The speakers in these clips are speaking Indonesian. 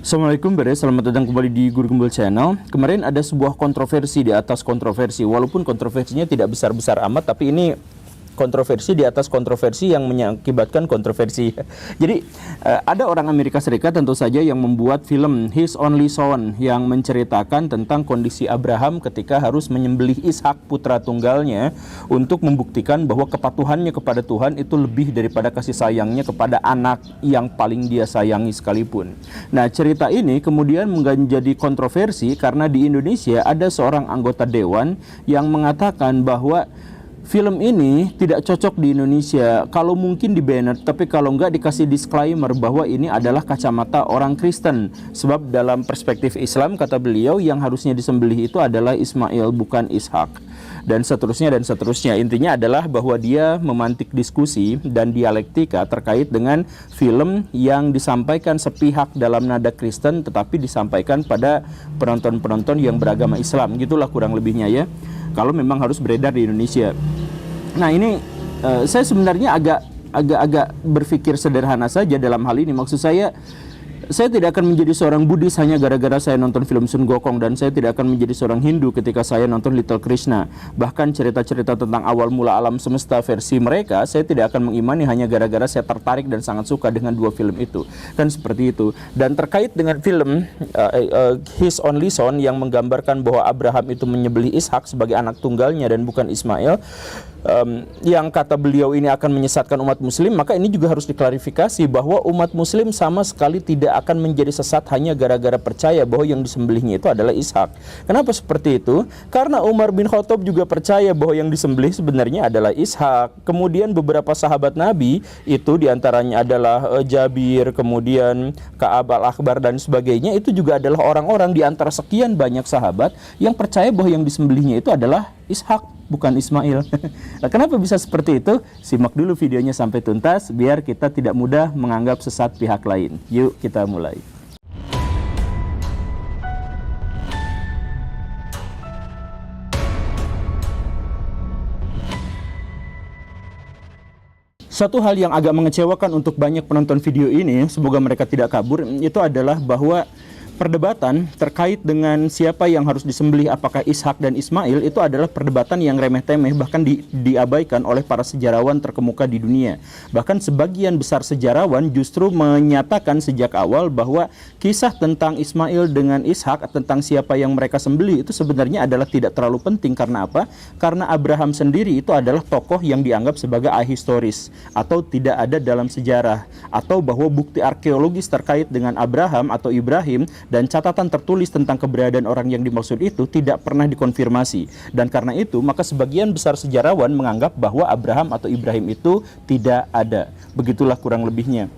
Assalamualaikum Beres, selamat datang kembali di Guru Gembel Channel. Kemarin ada sebuah kontroversi di atas kontroversi, walaupun kontroversinya tidak besar-besar amat, tapi ini kontroversi di atas kontroversi yang mengakibatkan kontroversi. Jadi ada orang Amerika Serikat tentu saja yang membuat film His Only Son yang menceritakan tentang kondisi Abraham ketika harus menyembelih Ishak putra tunggalnya untuk membuktikan bahwa kepatuhannya kepada Tuhan itu lebih daripada kasih sayangnya kepada anak yang paling dia sayangi sekalipun. Nah, cerita ini kemudian menjadi kontroversi karena di Indonesia ada seorang anggota dewan yang mengatakan bahwa film ini tidak cocok di Indonesia, kalau mungkin di banner, tapi kalau enggak dikasih disclaimer bahwa ini adalah kacamata orang Kristen. Sebab dalam perspektif Islam, kata beliau, yang harusnya disembelih itu adalah Ismail, bukan Ishak. Dan seterusnya dan seterusnya. Intinya adalah bahwa dia memantik diskusi dan dialektika terkait dengan film yang disampaikan sepihak dalam nada Kristen, tetapi disampaikan pada penonton-penonton yang beragama Islam. Gitulah kurang lebihnya ya, kalau memang harus beredar di Indonesia. Nah ini saya sebenarnya agak berpikir sederhana saja dalam hal ini. Maksud saya tidak akan menjadi seorang Buddhis hanya gara-gara saya nonton film Sun Gokong, dan saya tidak akan menjadi seorang Hindu ketika saya nonton Little Krishna. Bahkan cerita-cerita tentang awal mula alam semesta versi mereka, saya tidak akan mengimani hanya gara-gara saya tertarik dan sangat suka dengan dua film itu. Kan seperti itu. Dan terkait dengan film His Only Son yang menggambarkan bahwa Abraham itu menyembelih Ishak sebagai anak tunggalnya dan bukan Ismail, yang kata beliau ini akan menyesatkan umat muslim, maka ini juga harus diklarifikasi bahwa umat muslim sama sekali tidak akan menjadi sesat hanya gara-gara percaya bahwa yang disembelihnya itu adalah Ishak. Kenapa seperti itu? Karena Umar bin Khattab juga percaya bahwa yang disembelih sebenarnya adalah Ishak. Kemudian beberapa sahabat Nabi itu diantaranya adalah Jabir, kemudian Ka'ab al-Akhbar dan sebagainya, itu juga adalah orang-orang di antara sekian banyak sahabat yang percaya bahwa yang disembelihnya itu adalah Ishak, bukan Ismail. Nah, kenapa bisa seperti itu? Simak dulu videonya sampai tuntas biar kita tidak mudah menganggap sesat pihak lain. Yuk kita mulai. Satu hal yang agak mengecewakan untuk banyak penonton video ini, semoga mereka tidak kabur, itu adalah bahwa perdebatan terkait dengan siapa yang harus disembelih, apakah Ishak dan Ismail, itu adalah perdebatan yang remeh-temeh, bahkan diabaikan oleh para sejarawan terkemuka di dunia. Bahkan sebagian besar sejarawan justru menyatakan sejak awal bahwa kisah tentang Ismail dengan Ishak, tentang siapa yang mereka sembelih, itu sebenarnya adalah tidak terlalu penting. Karena apa? Karena Abraham sendiri itu adalah tokoh yang dianggap sebagai ahistoris atau tidak ada dalam sejarah, atau bahwa bukti arkeologis terkait dengan Abraham atau Ibrahim dan catatan tertulis tentang keberadaan orang yang dimaksud itu tidak pernah dikonfirmasi. Dan karena itu maka sebagian besar sejarawan menganggap bahwa Abraham atau Ibrahim itu tidak ada. Begitulah kurang lebihnya.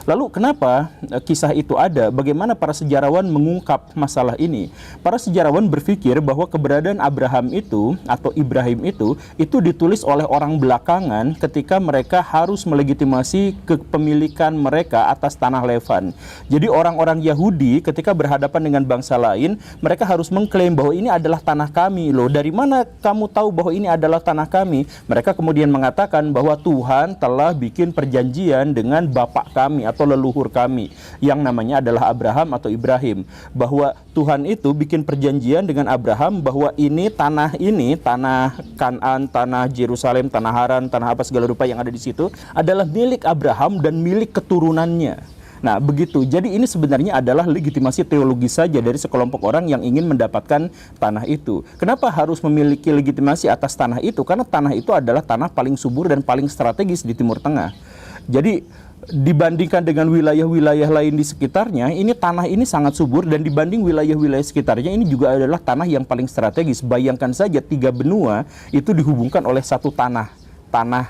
Lalu kenapa kisah itu ada? Bagaimana para sejarawan mengungkap masalah ini? Para sejarawan berpikir bahwa keberadaan Abraham itu atau Ibrahim itu ditulis oleh orang belakangan ketika mereka harus melegitimasi kepemilikan mereka atas tanah Levan. Jadi orang-orang Yahudi ketika berhadapan dengan bangsa lain, mereka harus mengklaim bahwa ini adalah tanah kami loh. Dari mana kamu tahu bahwa ini adalah tanah kami? Mereka kemudian mengatakan bahwa Tuhan telah bikin perjanjian dengan bapak kami atau leluhur kami yang namanya adalah Abraham atau Ibrahim, bahwa Tuhan itu bikin perjanjian dengan Abraham bahwa ini, tanah Kanaan, tanah Yerusalem, tanah Haran, tanah apa segala rupa yang ada di situ adalah milik Abraham dan milik keturunannya. Nah begitu, jadi ini sebenarnya adalah legitimasi teologis saja dari sekelompok orang yang ingin mendapatkan tanah itu. Kenapa harus memiliki legitimasi atas tanah itu? Karena tanah itu adalah tanah paling subur dan paling strategis di Timur Tengah. Jadi dibandingkan dengan wilayah-wilayah lain di sekitarnya, ini tanah ini sangat subur, dan dibanding wilayah-wilayah sekitarnya ini juga adalah tanah yang paling strategis. Bayangkan saja 3 benua itu dihubungkan oleh satu tanah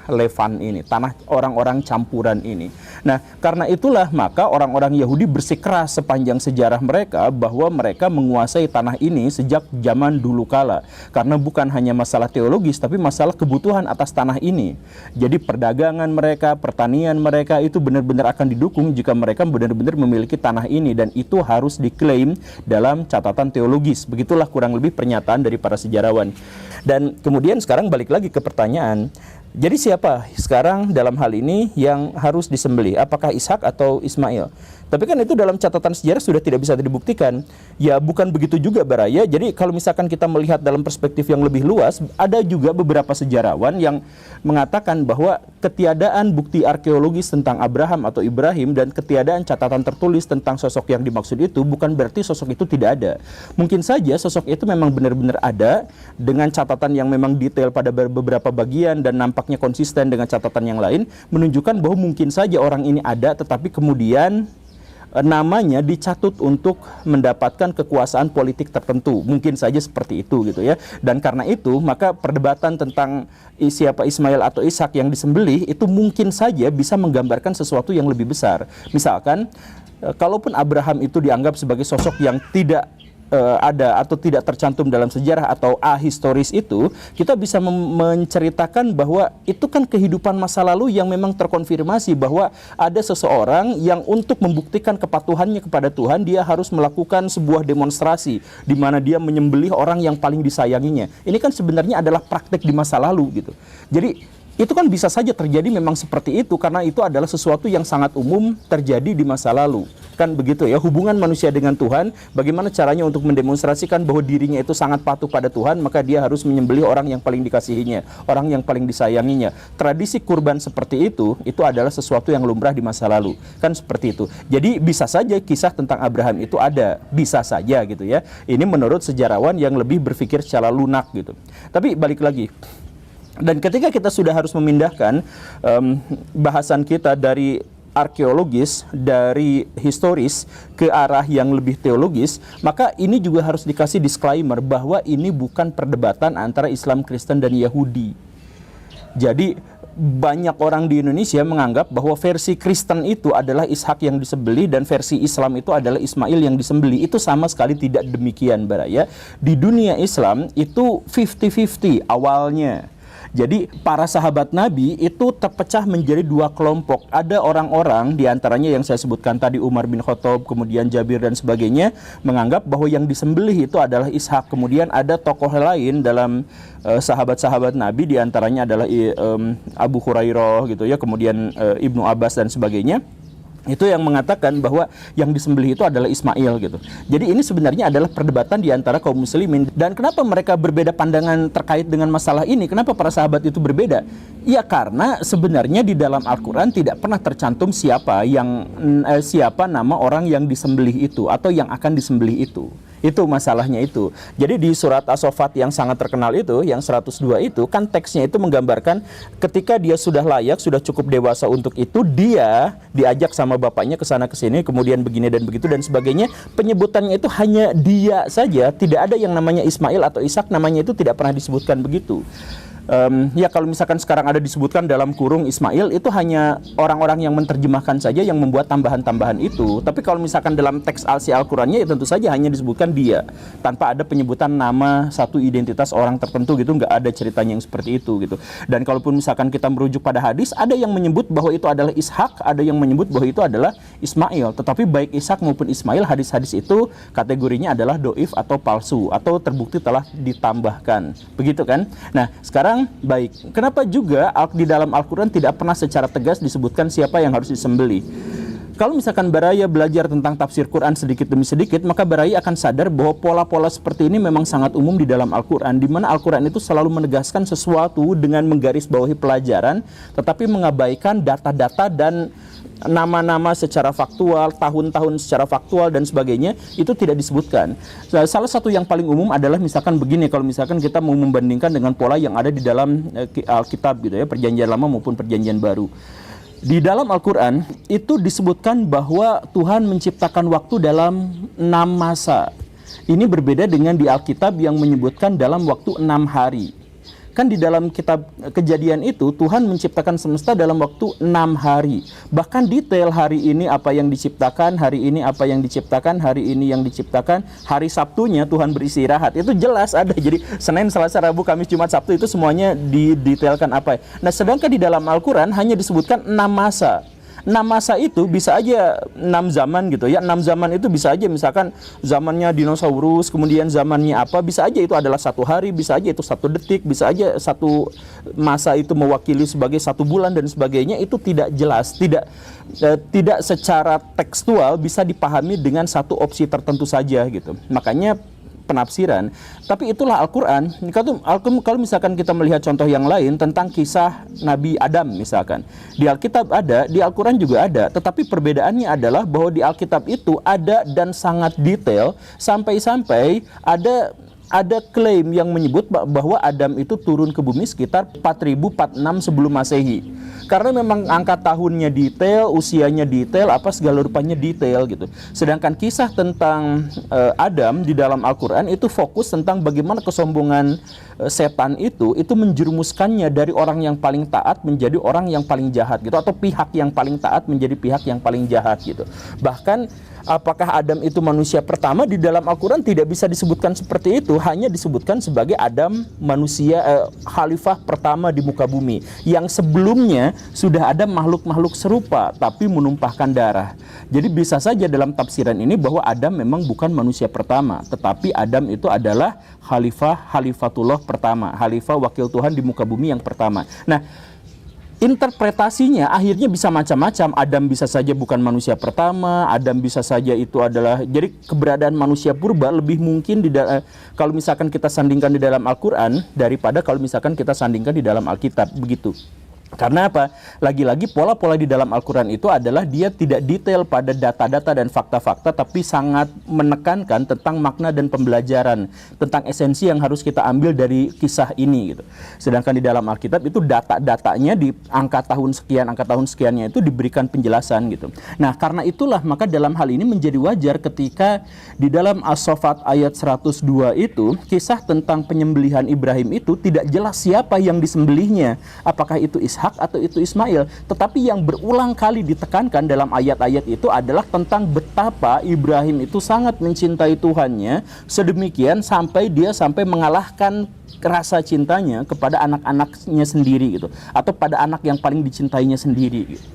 Levan ini, tanah orang-orang campuran ini. Nah, karena itulah maka orang-orang Yahudi bersikeras sepanjang sejarah mereka bahwa mereka menguasai tanah ini sejak zaman dulu kala. Karena bukan hanya masalah teologis, tapi masalah kebutuhan atas tanah ini. Jadi perdagangan mereka, pertanian mereka itu benar-benar akan didukung jika mereka benar-benar memiliki tanah ini, dan itu harus diklaim dalam catatan teologis. Begitulah kurang lebih pernyataan dari para sejarawan. Dan kemudian sekarang balik lagi ke pertanyaan, jadi siapa sekarang dalam hal ini yang harus disembelih? Apakah Ishak atau Ismail? Tapi kan itu dalam catatan sejarah sudah tidak bisa dibuktikan. Ya bukan begitu juga Baraya. Jadi kalau misalkan kita melihat dalam perspektif yang lebih luas, ada juga beberapa sejarawan yang mengatakan bahwa ketiadaan bukti arkeologis tentang Abraham atau Ibrahim dan ketiadaan catatan tertulis tentang sosok yang dimaksud itu bukan berarti sosok itu tidak ada. Mungkin saja sosok itu memang benar-benar ada dengan catatan yang memang detail pada beberapa bagian dan nampaknya konsisten dengan catatan yang lain, menunjukkan bahwa mungkin saja orang ini ada tetapi kemudian namanya dicatut untuk mendapatkan kekuasaan politik tertentu, mungkin saja seperti itu gitu ya. Dan karena itu maka perdebatan tentang siapa Ismail atau Ishak yang disembelih itu mungkin saja bisa menggambarkan sesuatu yang lebih besar. Misalkan kalaupun Abraham itu dianggap sebagai sosok yang tidak ada atau tidak tercantum dalam sejarah atau ahistoris itu, kita bisa menceritakan bahwa itu kan kehidupan masa lalu yang memang terkonfirmasi bahwa ada seseorang yang untuk membuktikan kepatuhannya kepada Tuhan, dia harus melakukan sebuah demonstrasi di mana dia menyembelih orang yang paling disayanginya. Ini kan sebenarnya adalah praktek di masa lalu gitu. Jadi itu kan bisa saja terjadi memang seperti itu karena itu adalah sesuatu yang sangat umum terjadi di masa lalu. Kan begitu ya, hubungan manusia dengan Tuhan, bagaimana caranya untuk mendemonstrasikan bahwa dirinya itu sangat patuh pada Tuhan, maka dia harus menyembelih orang yang paling dikasihinya, orang yang paling disayanginya. Tradisi kurban seperti itu adalah sesuatu yang lumrah di masa lalu. Kan seperti itu. Jadi bisa saja kisah tentang Abraham itu ada, bisa saja gitu ya. Ini menurut sejarawan yang lebih berpikir secara lunak gitu. Tapi balik lagi, dan ketika kita sudah harus memindahkan bahasan kita dari arkeologis, dari historis ke arah yang lebih teologis, maka ini juga harus dikasih disclaimer bahwa ini bukan perdebatan antara Islam, Kristen, dan Yahudi. Jadi banyak orang di Indonesia menganggap bahwa versi Kristen itu adalah Ishak yang disembelih dan versi Islam itu adalah Ismail yang disembelih. Itu sama sekali tidak demikian Baraya. Di dunia Islam itu 50-50 awalnya. Jadi para sahabat Nabi itu terpecah menjadi dua kelompok. Ada orang-orang diantaranya yang saya sebutkan tadi, Umar bin Khattab, kemudian Jabir dan sebagainya, menganggap bahwa yang disembelih itu adalah Ishak. Kemudian ada tokoh lain dalam sahabat-sahabat Nabi, diantaranya adalah Abu Hurairah gitu ya, kemudian Ibnu Abbas dan sebagainya. Itu yang mengatakan bahwa yang disembelih itu adalah Ismail gitu. Jadi ini sebenarnya adalah perdebatan di antara kaum muslimin. Dan kenapa mereka berbeda pandangan terkait dengan masalah ini? Kenapa para sahabat itu berbeda? Ya karena sebenarnya di dalam Al-Quran tidak pernah tercantum siapa nama orang yang disembelih itu atau yang akan disembelih itu. Itu masalahnya itu. Jadi di surat As-Saffat yang sangat terkenal itu, yang 102 itu, kan teksnya itu menggambarkan ketika dia sudah layak, sudah cukup dewasa untuk itu, dia diajak sama bapaknya ke sana ke sini, kemudian begini dan begitu dan sebagainya. Penyebutannya itu hanya dia saja, tidak ada yang namanya Ismail atau Ishak, namanya itu tidak pernah disebutkan begitu. Ya kalau misalkan sekarang ada disebutkan dalam kurung Ismail, itu hanya orang-orang yang menerjemahkan saja yang membuat tambahan-tambahan itu. Tapi kalau misalkan dalam teks Al-Qurannya ya tentu saja hanya disebutkan dia, tanpa ada penyebutan nama satu identitas orang tertentu gitu, nggak ada ceritanya yang seperti itu gitu. Dan kalaupun misalkan kita merujuk pada hadis, ada yang menyebut bahwa itu adalah Ishak, ada yang menyebut bahwa itu adalah Ismail. Tetapi baik Ishak maupun Ismail, hadis-hadis itu kategorinya adalah doif atau palsu atau terbukti telah ditambahkan. Begitu kan? Nah sekarang baik, kenapa juga di dalam Al-Quran tidak pernah secara tegas disebutkan siapa yang harus disembelih? Kalau misalkan Baraya belajar tentang tafsir Quran sedikit demi sedikit, maka Baraya akan sadar bahwa pola-pola seperti ini memang sangat umum di dalam Al-Quran, di mana Al-Quran itu selalu menegaskan sesuatu dengan menggarisbawahi pelajaran, tetapi mengabaikan data-data dan nama-nama secara faktual, tahun-tahun secara faktual dan sebagainya, itu tidak disebutkan. Salah satu yang paling umum adalah misalkan begini, kalau misalkan kita mau membandingkan dengan pola yang ada di dalam Alkitab gitu ya, Perjanjian Lama maupun Perjanjian Baru. Di dalam Al-Quran itu disebutkan bahwa Tuhan menciptakan waktu dalam 6 masa. Ini berbeda dengan di Alkitab yang menyebutkan dalam waktu 6 hari. Kan di dalam kitab Kejadian itu Tuhan menciptakan semesta dalam waktu 6 hari. Bahkan detail hari ini apa yang diciptakan, hari ini apa yang diciptakan, hari ini yang diciptakan, hari Sabtunya Tuhan beristirahat. Itu jelas ada. Jadi Senin, Selasa, Rabu, Kamis, Jumat, Sabtu itu semuanya didetailkan apa. Nah sedangkan di dalam Al-Quran hanya disebutkan 6 masa. 6 masa itu bisa aja 6 zaman gitu ya. 6 zaman itu bisa aja misalkan zamannya dinosaurus, kemudian zamannya apa, bisa aja itu adalah 1 hari, bisa aja itu 1 detik, bisa aja 1 masa itu mewakili sebagai 1 bulan dan sebagainya. Itu tidak jelas, tidak secara tekstual bisa dipahami dengan satu opsi tertentu saja gitu. Makanya penafsiran, tapi itulah Al-Quran. Kalau misalkan kita melihat contoh yang lain tentang kisah Nabi Adam misalkan, di Alkitab ada, di Al-Quran juga ada, tetapi perbedaannya adalah bahwa di Alkitab itu ada dan sangat detail, sampai-sampai ada klaim yang menyebut bahwa Adam itu turun ke bumi sekitar 4046 sebelum Masehi. Karena memang angka tahunnya detail, usianya detail, apa segala rupanya detail gitu. Sedangkan kisah tentang Adam di dalam Al-Quran itu fokus tentang bagaimana kesombongan setan itu menjerumuskannya dari orang yang paling taat menjadi orang yang paling jahat gitu, atau pihak yang paling taat menjadi pihak yang paling jahat gitu. Bahkan apakah Adam itu manusia pertama di dalam Al-Quran tidak bisa disebutkan seperti itu, hanya disebutkan sebagai Adam manusia khalifah pertama di muka bumi, yang sebelumnya sudah ada makhluk-makhluk serupa tapi menumpahkan darah. Jadi bisa saja dalam tafsiran ini bahwa Adam memang bukan manusia pertama, tetapi Adam itu adalah khalifatullah pertama, khalifah wakil Tuhan di muka bumi yang pertama. Nah, interpretasinya akhirnya bisa macam-macam. Adam bisa saja bukan manusia pertama, Adam bisa saja itu adalah, jadi keberadaan manusia purba lebih mungkin kalau misalkan kita sandingkan di dalam Al-Quran daripada kalau misalkan kita sandingkan di dalam Alkitab, begitu. Karena apa? Lagi-lagi pola-pola di dalam Al-Quran itu adalah dia tidak detail pada data-data dan fakta-fakta, tapi sangat menekankan tentang makna dan pembelajaran, tentang esensi yang harus kita ambil dari kisah ini gitu. Sedangkan di dalam Alkitab itu data-datanya di angka tahun sekiannya itu diberikan penjelasan gitu. Nah, karena itulah maka dalam hal ini menjadi wajar ketika di dalam As-Saffat ayat 102 itu kisah tentang penyembelihan Ibrahim itu tidak jelas siapa yang disembelihnya, apakah itu Ishak atau itu Ismail, tetapi yang berulang kali ditekankan dalam ayat-ayat itu adalah tentang betapa Ibrahim itu sangat mencintai Tuhannya sedemikian sampai mengalahkan rasa cintanya kepada anak-anaknya sendiri gitu, atau pada anak yang paling dicintainya sendiri gitu.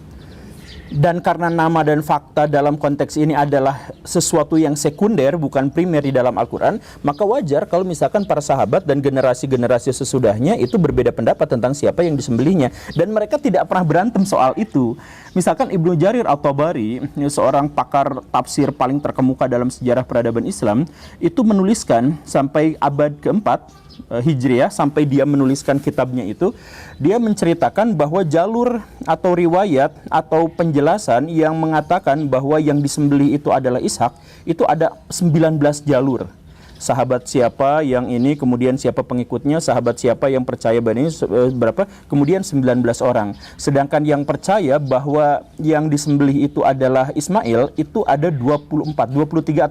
Dan karena nama dan fakta dalam konteks ini adalah sesuatu yang sekunder, bukan primer di dalam Al-Quran, maka wajar kalau misalkan para sahabat dan generasi-generasi sesudahnya itu berbeda pendapat tentang siapa yang disembelihnya. Dan mereka tidak pernah berantem soal itu. Misalkan Ibnu Jarir At-Tabari, seorang pakar tafsir paling terkemuka dalam sejarah peradaban Islam, itu menuliskan sampai abad keempat Hijriah, sampai dia menuliskan kitabnya itu, dia menceritakan bahwa jalur atau riwayat atau penjelasan yang mengatakan bahwa yang disembelih itu adalah Ishak, itu ada 19 jalur. Sahabat siapa yang ini, kemudian siapa pengikutnya, sahabat siapa yang percaya bahwa ini berapa, kemudian 19 orang. Sedangkan yang percaya bahwa yang disembelih itu adalah Ismail itu ada 23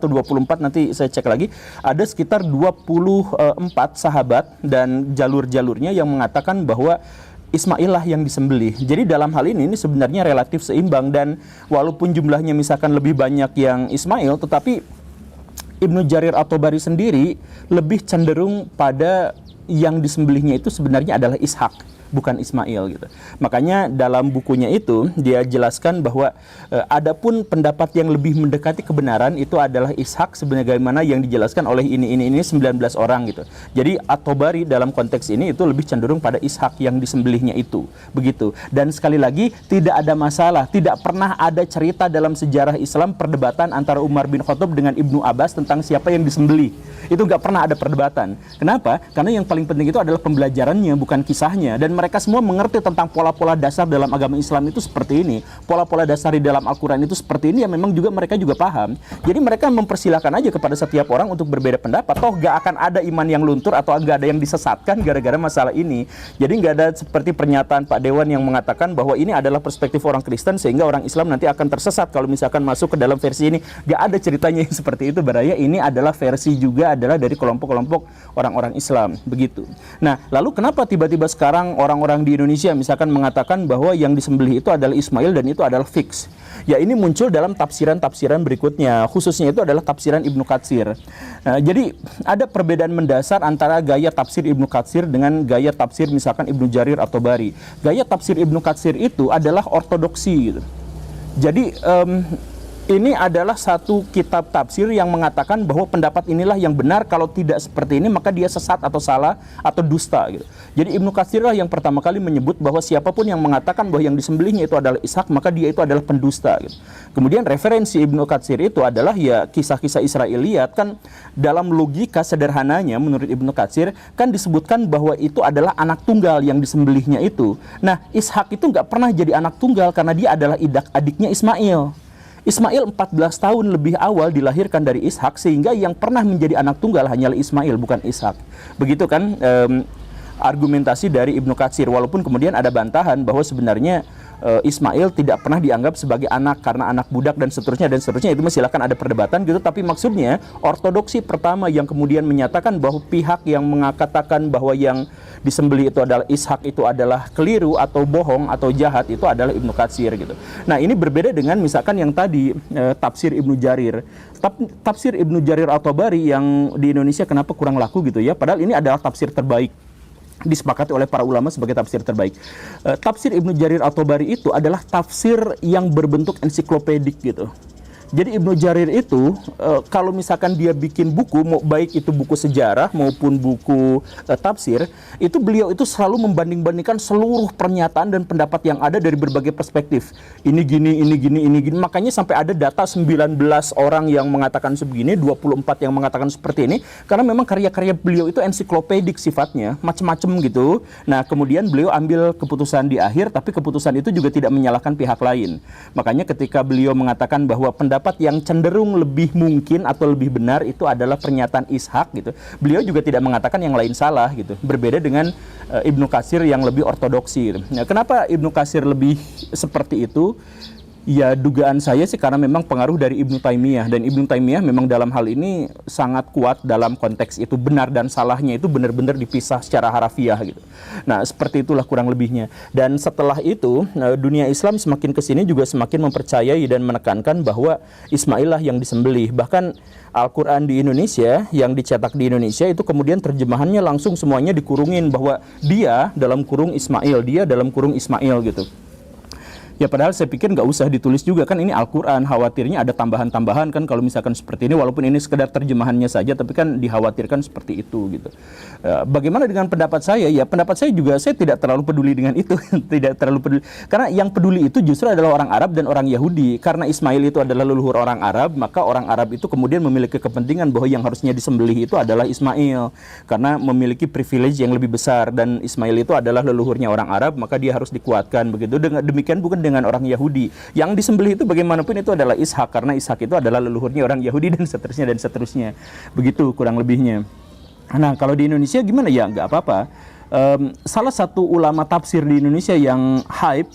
atau 24, nanti saya cek lagi. Ada sekitar 24 sahabat dan jalur-jalurnya yang mengatakan bahwa Ismail lah yang disembelih. Jadi dalam hal ini sebenarnya relatif seimbang, dan walaupun jumlahnya misalkan lebih banyak yang Ismail, tetapi Ibnu Jarir At-Tabari sendiri lebih cenderung pada yang disembelihnya itu sebenarnya adalah Ishak, bukan Ismail gitu. Makanya dalam bukunya itu dia jelaskan bahwa adapun pendapat yang lebih mendekati kebenaran itu adalah Ishak, sebagaimana yang dijelaskan oleh ini 19 orang gitu. Jadi At-Tabari dalam konteks ini itu lebih cenderung pada Ishak yang disembelihnya itu, begitu. Dan sekali lagi tidak ada masalah, tidak pernah ada cerita dalam sejarah Islam perdebatan antara Umar bin Khattab dengan Ibnu Abbas tentang siapa yang disembelih. Itu nggak pernah ada perdebatan. Kenapa? Karena yang paling penting itu adalah pembelajarannya, bukan kisahnya. Dan mereka semua mengerti tentang pola-pola dasar dalam agama Islam itu seperti ini. Pola-pola dasar di dalam Al-Quran itu seperti ini, yang memang juga mereka juga paham. Jadi mereka mempersilahkan aja kepada setiap orang untuk berbeda pendapat. Toh nggak akan ada iman yang luntur atau nggak ada yang disesatkan gara-gara masalah ini. Jadi nggak ada seperti pernyataan Pak Dewan yang mengatakan bahwa ini adalah perspektif orang Kristen sehingga orang Islam nanti akan tersesat kalau misalkan masuk ke dalam versi ini. Nggak ada ceritanya yang seperti itu, Baraya. Ini adalah versi juga adalah dari kelompok-kelompok orang-orang Islam, begitu. Nah, lalu kenapa tiba-tiba sekarang orang-orang di Indonesia misalkan mengatakan bahwa yang disembelih itu adalah Ismail dan itu adalah fix? Ya, ini muncul dalam tafsiran-tafsiran berikutnya, khususnya itu adalah tafsiran Ibnu Katsir. Jadi ada perbedaan mendasar antara gaya tafsir Ibnu Katsir dengan gaya tafsir misalkan Ibnu Jarir atau Tabari. Gaya tafsir Ibnu Katsir itu adalah ortodoksi gitu. Jadi ini adalah satu kitab tafsir yang mengatakan bahwa pendapat inilah yang benar, kalau tidak seperti ini maka dia sesat atau salah atau dusta gitu. Jadi Ibnu Katsir lah yang pertama kali menyebut bahwa siapapun yang mengatakan bahwa yang disembelihnya itu adalah Ishak, maka dia itu adalah pendusta gitu. Kemudian referensi Ibnu Katsir itu adalah ya kisah-kisah Israiliyat, kan dalam logika sederhananya menurut Ibnu Katsir kan disebutkan bahwa itu adalah anak tunggal yang disembelihnya itu. Nah, Ishak itu nggak pernah jadi anak tunggal karena dia adalah adiknya Ismail. Ismail 14 tahun lebih awal dilahirkan dari Ishak, sehingga yang pernah menjadi anak tunggal hanyalah Ismail, bukan Ishak. Begitu kan argumentasi dari Ibnu Katsir, walaupun kemudian ada bantahan bahwa sebenarnya Ismail tidak pernah dianggap sebagai anak karena anak budak dan seterusnya, itu silakan ada perdebatan gitu. Tapi maksudnya ortodoksi pertama yang kemudian menyatakan bahwa pihak yang mengatakan bahwa yang disembelih itu adalah Ishak itu adalah keliru atau bohong atau jahat, itu adalah Ibnu Katsir gitu. Nah, ini berbeda dengan misalkan yang tadi tafsir Ibnu Jarir. Tafsir Ibnu Jarir At-Tabari yang di Indonesia kenapa kurang laku gitu ya, padahal ini adalah tafsir terbaik, disepakati oleh para ulama sebagai tafsir terbaik. Tafsir Ibnu Jarir At-Tabari itu adalah tafsir yang berbentuk ensiklopedik gitu. Jadi Ibnu Jarir itu kalau misalkan dia bikin buku, baik itu buku sejarah maupun buku tafsir, itu beliau itu selalu membanding-bandingkan seluruh pernyataan dan pendapat yang ada dari berbagai perspektif. Ini gini, ini gini, ini gini. Makanya sampai ada data 19 orang yang mengatakan sebegini, 24 yang mengatakan seperti ini, karena memang karya-karya beliau itu ensiklopedik sifatnya, macam-macam gitu. Nah, kemudian beliau ambil keputusan di akhir, tapi keputusan itu juga tidak menyalahkan pihak lain. Makanya ketika beliau mengatakan bahwa pendapat yang cenderung lebih mungkin atau lebih benar itu adalah pernyataan Ishak gitu, beliau juga tidak mengatakan yang lain salah gitu. Berbeda dengan Ibnu Katsir yang lebih ortodoksi gitu. Nah, kenapa Ibnu Katsir lebih seperti itu? Ya, dugaan saya sih karena memang pengaruh dari Ibnu Taimiyah, dan Ibnu Taimiyah memang dalam hal ini sangat kuat dalam konteks itu, benar dan salahnya itu benar-benar dipisah secara harafiah gitu. Nah, seperti itulah kurang lebihnya. Dan setelah itu dunia Islam semakin kesini juga semakin mempercayai dan menekankan bahwa Ismail lah yang disembelih. Bahkan Al-Quran di Indonesia yang dicetak di Indonesia itu kemudian terjemahannya langsung semuanya dikurungin bahwa dia dalam kurung Ismail, dia dalam kurung Ismail gitu. Ya padahal saya pikir nggak usah ditulis juga, kan ini Al-Quran, khawatirnya ada tambahan-tambahan kan kalau misalkan seperti ini, walaupun ini sekedar terjemahannya saja, tapi kan dikhawatirkan seperti itu gitu. Bagaimana dengan pendapat saya? Ya pendapat saya juga, saya tidak terlalu peduli dengan itu. Tidak terlalu peduli, karena yang peduli itu justru adalah orang Arab dan orang Yahudi. Karena Ismail itu adalah leluhur orang Arab, maka orang Arab itu kemudian memiliki kepentingan bahwa yang harusnya disembelih itu adalah Ismail, karena memiliki privilege yang lebih besar, dan Ismail itu adalah leluhurnya orang Arab, maka dia harus dikuatkan begitu. Demikian bukan dengan orang Yahudi. Yang disembelih itu bagaimanapun itu adalah Ishak, karena Ishak itu adalah leluhurnya orang Yahudi dan seterusnya dan seterusnya. Begitu kurang lebihnya. Nah, kalau di Indonesia gimana ya? Nggak apa-apa. Salah satu ulama tafsir di Indonesia yang hype,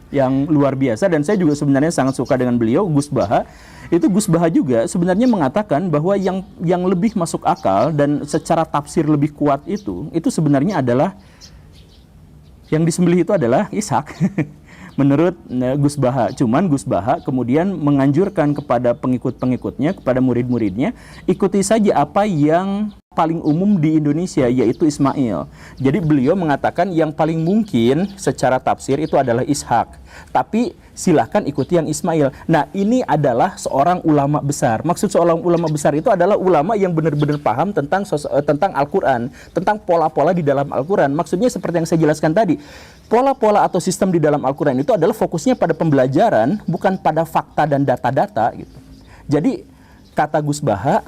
yang luar biasa, dan saya juga sebenarnya sangat suka dengan beliau, Gus Baha. Itu Gus Baha juga sebenarnya mengatakan bahwa yang lebih masuk akal dan secara tafsir lebih kuat itu sebenarnya adalah yang disembelih itu adalah Ishak. Menurut Gus Baha. Cuman Gus Baha kemudian menganjurkan kepada pengikut-pengikutnya, kepada murid-muridnya, ikuti saja apa yang paling umum di Indonesia, yaitu Ismail. Jadi beliau mengatakan yang paling mungkin secara tafsir itu adalah Ishak, tapi silahkan ikuti yang Ismail. Nah, ini adalah seorang ulama besar. Maksud seorang ulama besar itu adalah ulama yang benar-benar paham tentang Al-Quran, tentang pola-pola di dalam Al-Quran. Maksudnya seperti yang saya jelaskan tadi, pola-pola atau sistem di dalam Al-Quran itu adalah fokusnya pada pembelajaran, bukan pada fakta dan data-data gitu. Jadi kata Gus Baha,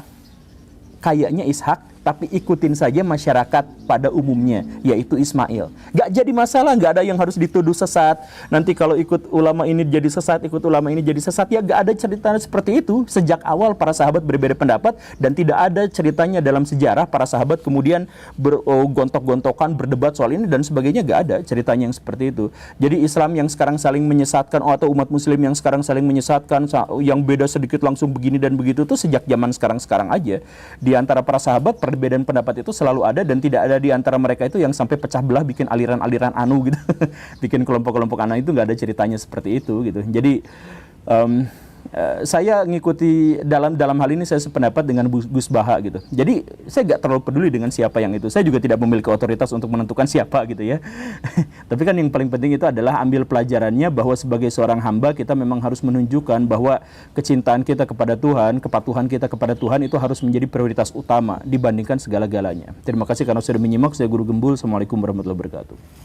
kayaknya Ishak, tapi ikutin saja masyarakat pada umumnya, yaitu Ismail. Gak jadi masalah, gak ada yang harus dituduh sesat. Nanti kalau ikut ulama ini jadi sesat, ikut ulama ini jadi sesat, ya gak ada ceritanya seperti itu. Sejak awal para sahabat berbeda pendapat, dan tidak ada ceritanya dalam sejarah para sahabat kemudian bergontok-gontokan, berdebat soal ini dan sebagainya. Gak ada ceritanya yang seperti itu. Jadi Islam yang sekarang saling menyesatkan, atau umat muslim yang sekarang saling menyesatkan, yang beda sedikit langsung begini dan begitu, itu sejak zaman sekarang-sekarang aja. Di antara para sahabat, perbedaan pendapat itu selalu ada, dan tidak ada di antara mereka itu yang sampai pecah belah bikin aliran-aliran anu gitu. Bikin kelompok-kelompok anu, itu nggak ada ceritanya seperti itu gitu. Jadi saya ngikuti dalam hal ini saya sependapat dengan Gus Baha gitu. Jadi saya nggak terlalu peduli dengan siapa yang itu. Saya juga tidak memiliki otoritas untuk menentukan siapa gitu ya. Tapi kan yang paling penting itu adalah ambil pelajarannya bahwa sebagai seorang hamba kita memang harus menunjukkan bahwa kecintaan kita kepada Tuhan, kepatuhan kita kepada Tuhan itu harus menjadi prioritas utama dibandingkan segala-galanya. Terima kasih karena sudah menyimak. Saya Guru Gembul. Assalamualaikum warahmatullahi wabarakatuh.